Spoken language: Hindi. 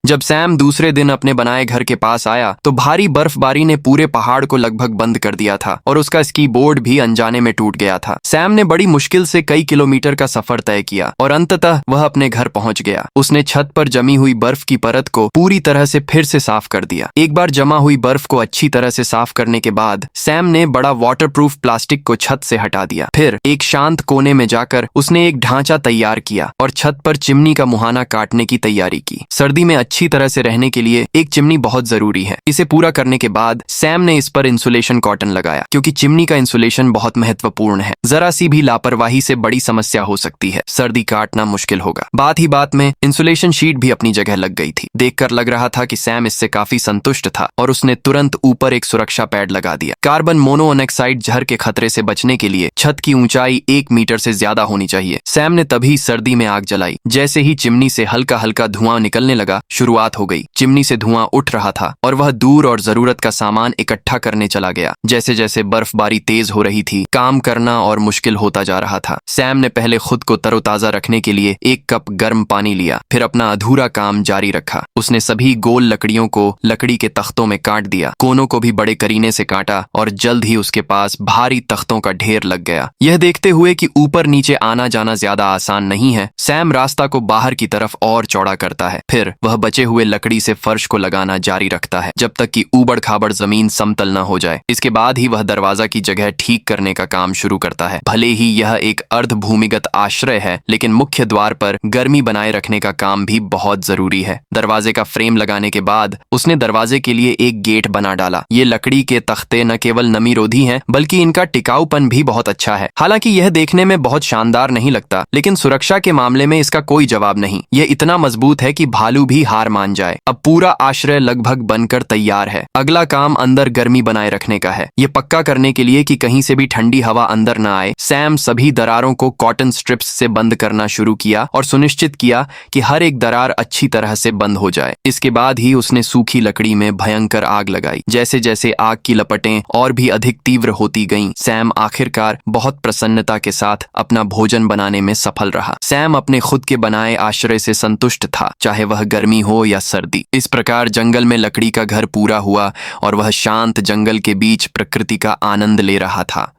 जब सैम दूसरे दिन अपने बनाए घर के पास आया तो भारी बर्फबारी ने पूरे पहाड़ को लगभग बंद कर दिया था और उसका स्की बोर्ड भी अनजाने में टूट गया था। सैम ने बड़ी मुश्किल से कई किलोमीटर का सफर तय किया और अंततः वह अपने घर पहुंच गया। उसने छत पर जमी हुई बर्फ की परत को पूरी तरह से फिर से साफ कर दिया। एक बार जमा हुई बर्फ को अच्छी तरह से साफ करने के बाद सैम ने बड़ा वाटरप्रूफ प्लास्टिक को छत से हटा दिया। फिर एक शांत कोने में जाकर उसने एक ढांचा तैयार किया और छत पर चिमनी का मुहाना काटने की तैयारी की। सर्दी में अच्छी तरह से रहने के लिए एक चिमनी बहुत जरूरी है। इसे पूरा करने के बाद सैम ने इस पर इंसुलेशन कॉटन लगाया, क्योंकि चिमनी का इंसुलेशन बहुत महत्वपूर्ण है। जरा सी भी लापरवाही से बड़ी समस्या हो सकती है, सर्दी काटना मुश्किल होगा। बात ही बात में इंसुलेशन शीट भी अपनी जगह लग गई थी। देखकर लग रहा था कि सैम इससे काफी संतुष्ट था और उसने तुरंत ऊपर एक सुरक्षा पैड लगा दिया। कार्बन मोनोऑक्साइड जहर के खतरे से बचने के लिए छत की ऊंचाई 1 मीटर से ज्यादा होनी चाहिए। सैम ने तभी सर्दी में आग जलाई। जैसे ही चिमनी से हल्का हल्का धुआं निकलने लगा, शुरुआत हो गई। चिमनी से धुआं उठ रहा था और वह दूर और जरूरत का सामान इकट्ठा करने चला गया। जैसे जैसे बर्फबारी तेज हो रही थी, काम करना और मुश्किल होता जा रहा था। सैम ने पहले खुद को तरोताजा रखने के लिए 1 कप गर्म पानी लिया, फिर अपना अधूरा काम जारी रखा। उसने सभी गोल लकड़ियों को लकड़ी के तख्तों में काट दिया, कोनों को भी बड़े करीने से काटा और जल्द ही उसके पास भारी तख्तों का ढेर लग गया। यह देखते हुए कि ऊपर नीचे आना जाना ज्यादा आसान नहीं है, सैम रास्ता को बाहर की तरफ और चौड़ा करता है। फिर वह बचे हुए लकड़ी से फर्श को लगाना जारी रखता है जब तक कि ऊबड़ खाबड़ जमीन समतल न हो जाए। इसके बाद ही वह दरवाजा की जगह ठीक करने का काम शुरू करता है। भले ही यह एक अर्ध भूमिगत आश्रय है, लेकिन मुख्य द्वार पर गर्मी बनाए रखने का काम भी बहुत जरूरी है। दरवाजे का फ्रेम लगाने के बाद उसने दरवाजे के लिए एक गेट बना डाला। ये लकड़ी के तख्ते न केवल नमीरोधी हैं, बल्कि इनका टिकाऊपन भी बहुत अच्छा है। हालांकि यह देखने में बहुत शानदार नहीं लगता, लेकिन सुरक्षा के मामले में इसका कोई जवाब नहीं। यह इतना मजबूत है कि भालू भी हार मान जाए। अब पूरा आश्रय लगभग बनकर तैयार है। अगला काम अंदर गर्मी बनाए रखने का है। ये पक्का करने के लिए कि कहीं से भी ठंडी हवा अंदर न आए, सैम सभी दरारों को कॉटन स्ट्रिप्स से बंद करना शुरू किया और सुनिश्चित किया कि हर एक दरार अच्छी तरह से बंद हो जाए। इसके बाद ही उसने सूखी लकड़ी में भयंकर आग लगाई। जैसे जैसे आग की लपटें और भी अधिक तीव्र होती गईं, सैम आखिरकार बहुत प्रसन्नता के साथ अपना भोजन बनाने में सफल रहा। सैम अपने खुद के बनाए आश्रय से संतुष्ट था, चाहे वह गर्मी हो या सर्दी। इस प्रकार जंगल में लकड़ी का घर पूरा हुआ और वह शांत जंगल के बीच प्रकृति का आनंद ले रहा था।